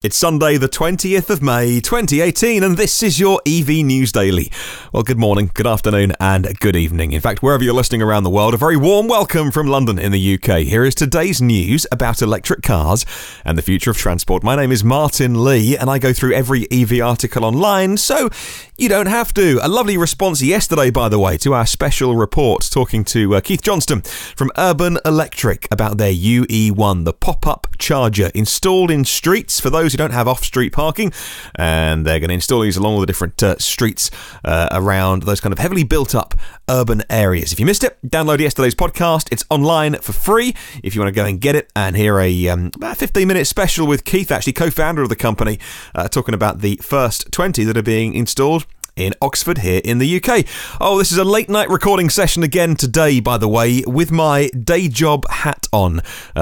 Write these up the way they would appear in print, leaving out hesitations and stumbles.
It's Sunday, the 20th of May, 2018, and this is your EV News Daily. Well, good morning, good afternoon, and good evening. In fact, wherever you're listening around the world, a very warm welcome from London in the UK. Here is today's news about electric cars and the future of transport. My name is Martin Lee, and I go through every EV article online, so you don't have to. A lovely response yesterday, by the way, to our special report talking to Keith Johnston from Urban Electric about their UE1, the pop-up charger installed in streets for those who don't have off-street parking, and they're going to install these along all the different streets around those kind of heavily built-up urban areas. If you missed it, download yesterday's podcast. It's online for free if you want to go and get it and hear a about 15-minute special with Keith, actually co-founder of the company, talking about the first 20 that are being installed in Oxford here in the UK. Oh, this is a late night recording session again today, by the way, with my day job hat on.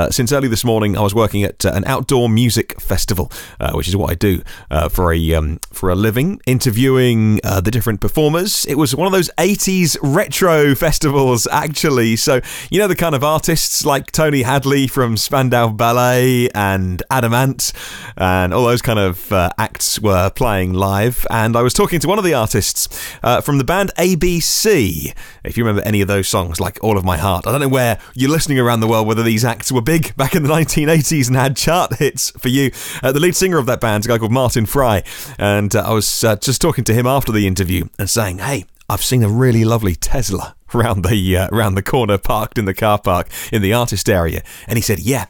Since early this morning, I was working at an outdoor music festival, which is what I do for a living, interviewing the different performers. It was one of those 80s retro festivals, actually. So, you know, the kind of artists like Tony Hadley from Spandau Ballet and Adam Ant and all those kind of acts were playing live. And I was talking to one of the artists from the band ABC. If you remember any of those songs, like All of My Heart. I don't know where you're listening around the world, whether these acts were big back in the 1980s and had chart hits for you. The lead singer of that band is a guy called Martin Fry, and I was just talking to him after the interview and saying, hey, I've seen a really lovely Tesla around the corner, parked in the car park in the artist area. And he said, yeah,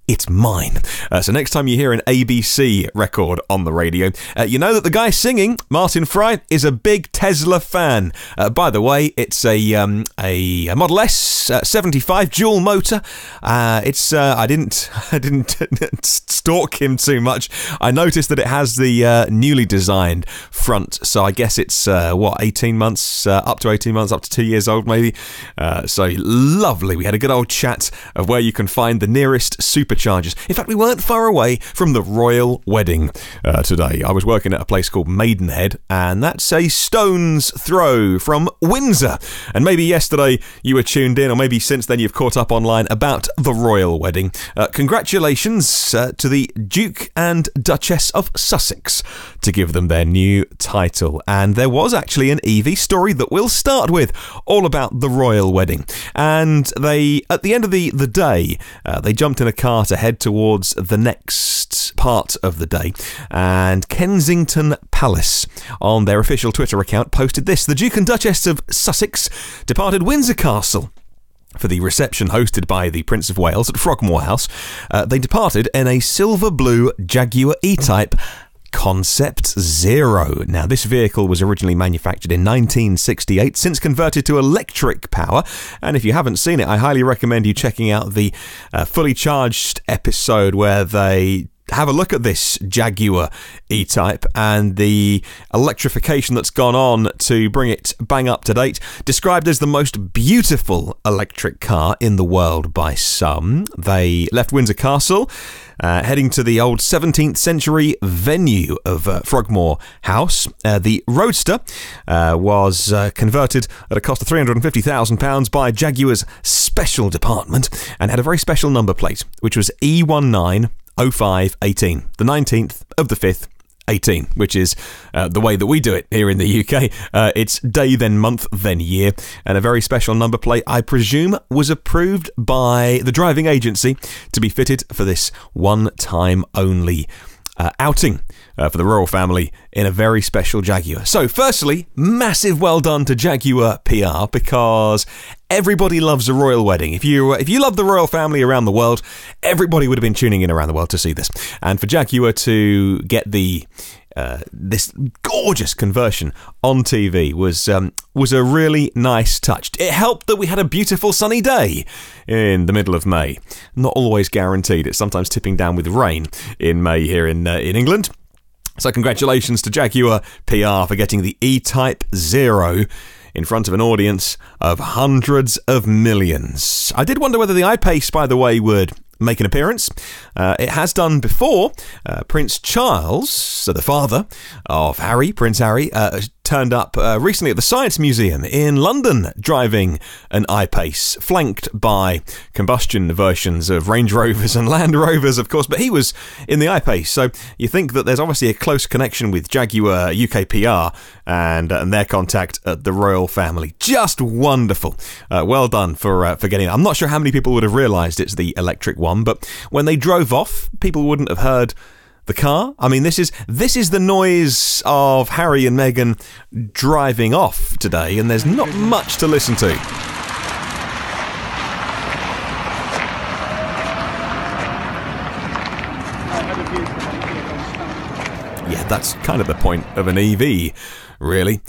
it's mine. So next time you hear an ABC record on the radio, you know that the guy singing, Martin Fry, is a big Tesla fan. By the way, it's a Model S 75 dual motor. I didn't stalk him too much. I noticed that it has the newly designed front. So I guess it's 18 months, up to 18 months, up to 2 years old maybe. So lovely. We had a good old chat of where you can find the nearest superchargers. In fact, we weren't far away from the royal wedding today. I was working at a place called Maidenhead, and that's a stone's throw from Windsor. And maybe yesterday you were tuned in, or maybe since then you've caught up online about the royal wedding. Congratulations to the Duke and Duchess of Sussex to give them their new title. And there was actually an EV story that we'll start with, all about the royal wedding. And they, at the end of the day, they jumped in a car to head towards the next part of the day, and Kensington Palace on their official Twitter account posted this: the Duke and Duchess of Sussex departed Windsor Castle for the reception hosted by the Prince of Wales at Frogmore House. They departed in a silver blue Jaguar E-Type Concept Zero. Now, this vehicle was originally manufactured in 1968, since converted to electric power, and if you haven't seen it, I highly recommend you checking out the fully charged episode where they have a look at this Jaguar E-Type and the electrification that's gone on to bring it bang up to date. Described as the most beautiful electric car in the world by some. They left Windsor Castle, heading to the old 17th century venue of Frogmore House. The Roadster was converted at a cost of £350,000 by Jaguar's special department and had a very special number plate, which was E190518, the 19th of the 5th, 18, which is the way that we do it here in the UK. It's day, then month, then year, and a very special number plate, I presume, was approved by the driving agency to be fitted for this one-time only outing for the royal family in a very special Jaguar. So firstly, massive well done to Jaguar PR, because everybody loves a royal wedding. If you love the royal family around the world, everybody would have been tuning in around the world to see this. And for Jaguar to get this gorgeous conversion on TV was a really nice touch. It helped that we had a beautiful sunny day in the middle of May. Not always guaranteed. It's sometimes tipping down with rain in May here in England. So congratulations to Jaguar PR for getting the E-Type Zero in front of an audience of hundreds of millions. I did wonder whether the I-Pace, by the way, would make an appearance. It has done before. Prince Charles, so the father of Harry, Prince Harry, turned up recently at the Science Museum in London, driving an I-Pace, flanked by combustion versions of Range Rovers and Land Rovers, of course, but he was in the I-Pace. So you think that there's obviously a close connection with Jaguar UKPR and their contact at the royal family. Just wonderful. Well done for getting it. I'm not sure how many people would have realised it's the electric one, but when they drove off, people wouldn't have heard the car. I mean, this is the noise of Harry and Meghan driving off today, and there's not much to listen to. Yeah, that's kind of the point of an EV, really.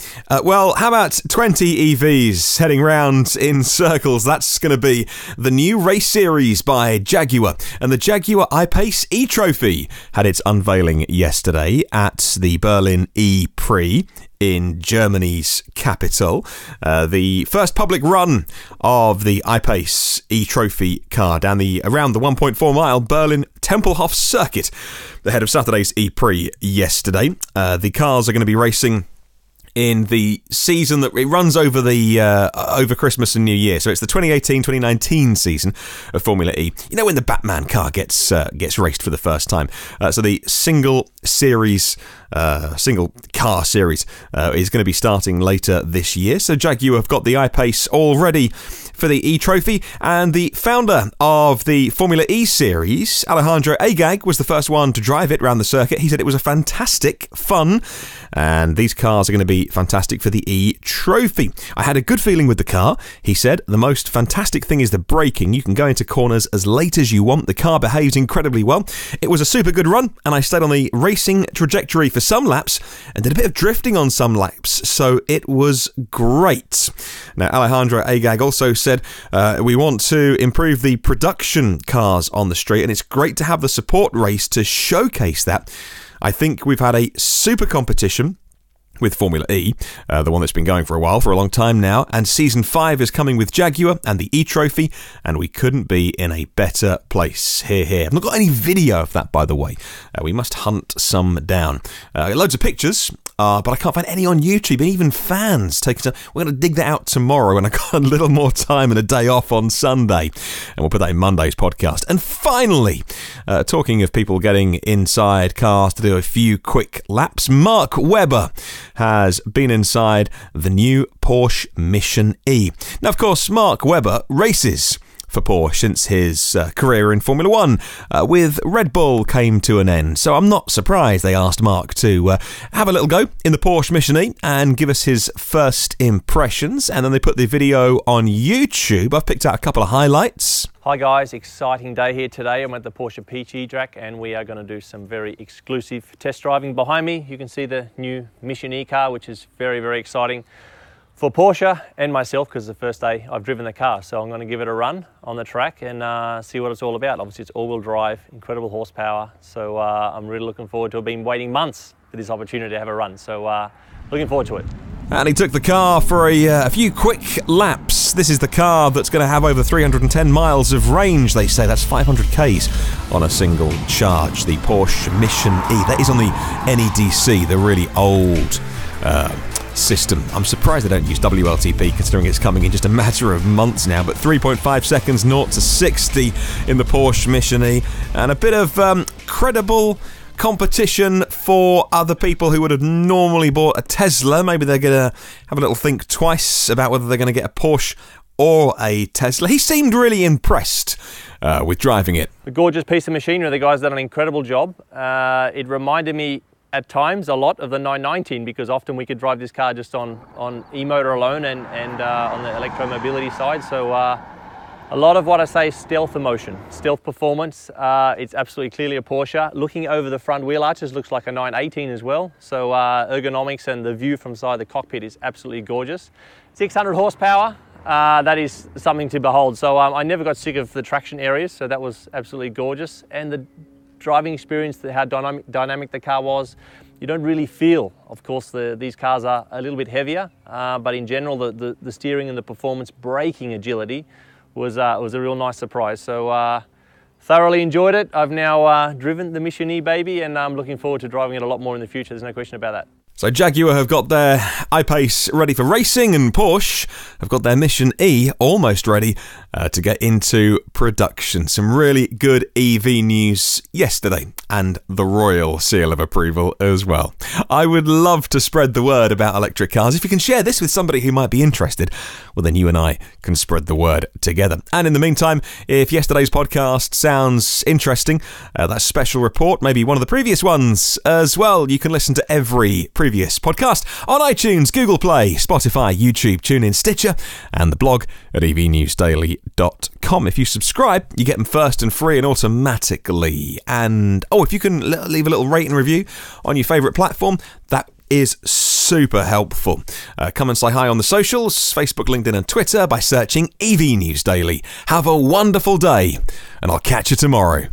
Well, how about 20 EVs heading round in circles? That's going to be the new race series by Jaguar. And the Jaguar I-Pace E-Trophy had its unveiling yesterday at the Berlin E-Prix in Germany's capital. The first public run of the I-Pace E-Trophy car around the 1.4 mile Berlin Tempelhof circuit ahead of Saturday's E-Prix yesterday. The cars are going to be racing in the season that it runs over over Christmas and New Year. So it's the 2018-2019 season of Formula E. You know, when the Batman car gets raced for the first time. So the single car series is going to be starting later this year. So Jaguar have got the I-Pace all ready for the E-Trophy, and the founder of the Formula E series, Alejandro Agag, was the first one to drive it around the circuit. He said it was a fantastic fun, and these cars are going to be fantastic for the E-Trophy. I had a good feeling with the car, he said. The most fantastic thing is the braking. You can go into corners as late as you want. The car behaves incredibly well. It was a super good run, and I stayed on the racing trajectory for some laps and did a bit of drifting on some laps, so it was great. Now, Alejandro Agag also said, we want to improve the production cars on the street, and it's great to have the support race to showcase that. I think we've had a super competition with Formula E, the one that's been going for a long time now, and Season 5 is coming with Jaguar and the E-Trophy, and we couldn't be in a better place. Hear, hear. I've not got any video of that, by the way. We must hunt some down. Loads of pictures, but I can't find any on YouTube, and even fans taking time. We're going to dig that out tomorrow, and I've got a little more time and a day off on Sunday, and we'll put that in Monday's podcast. And finally, talking of people getting inside cars to do a few quick laps, Mark Webber has been inside the new Porsche Mission E. Now, of course, Mark Webber races for Porsche since his career in Formula 1 with Red Bull came to an end. So I'm not surprised they asked Mark to have a little go in the Porsche Mission E and give us his first impressions. And then they put the video on YouTube. I've picked out a couple of highlights. Hi guys, exciting day here today. I'm at the Porsche PG track and we are going to do some very exclusive test driving. Behind me you can see the new Mission E car, which is very, very exciting for Porsche and myself because it's the first day I've driven the car. So I'm going to give it a run on the track and see what it's all about. Obviously it's all-wheel drive, incredible horsepower. So I'm really looking forward to it. I've been waiting months for this opportunity to have a run. So looking forward to it. And he took the car for a few quick laps. This is the car that's going to have over 310 miles of range, they say. That's 500 Ks on a single charge. The Porsche Mission E. That is on the NEDC, the really old system. I'm surprised they don't use WLTP, considering it's coming in just a matter of months now. But 3.5 seconds, 0 to 60 in the Porsche Mission E. And a bit of credible competition for other people who would have normally bought a Tesla. Maybe they're going to have a little think twice about whether they're going to get a Porsche or a Tesla. He seemed really impressed with driving it. A gorgeous piece of machinery. The guy's done an incredible job. It reminded me at times a lot of the 919 because often we could drive this car just on e-motor alone and on the electromobility side. So a lot of what I say is stealth emotion, stealth performance. It's absolutely clearly a Porsche. Looking over the front wheel arches looks like a 918 as well. So ergonomics and the view from side the cockpit is absolutely gorgeous. 600 horsepower, that is something to behold. So I never got sick of the traction areas, so that was absolutely gorgeous. And the driving experience, how dynamic the car was, you don't really feel. Of course, these cars are a little bit heavier, but in general, the steering and the performance, braking agility was a real nice surprise. So thoroughly enjoyed it. I've now driven the Mission E baby, and I'm looking forward to driving it a lot more in the future. There's no question about that. So Jaguar have got their I-Pace ready for racing, and Porsche have got their Mission E almost ready to get into production. Some really good EV news yesterday, and the royal seal of approval as well. I would love to spread the word about electric cars. If you can share this with somebody who might be interested, well then you and I can spread the word together. And in the meantime, if yesterday's podcast sounds interesting, that special report, maybe one of the previous ones as well, you can listen to every previous podcast on iTunes, Google Play, Spotify, YouTube, TuneIn, Stitcher, and the blog at evnewsdaily.com. If you subscribe, you get them first and free and automatically. And if you can leave a little rate and review on your favourite platform, that is super helpful. Come and say hi on the socials, Facebook, LinkedIn and Twitter by searching EV News Daily. Have a wonderful day, and I'll catch you tomorrow.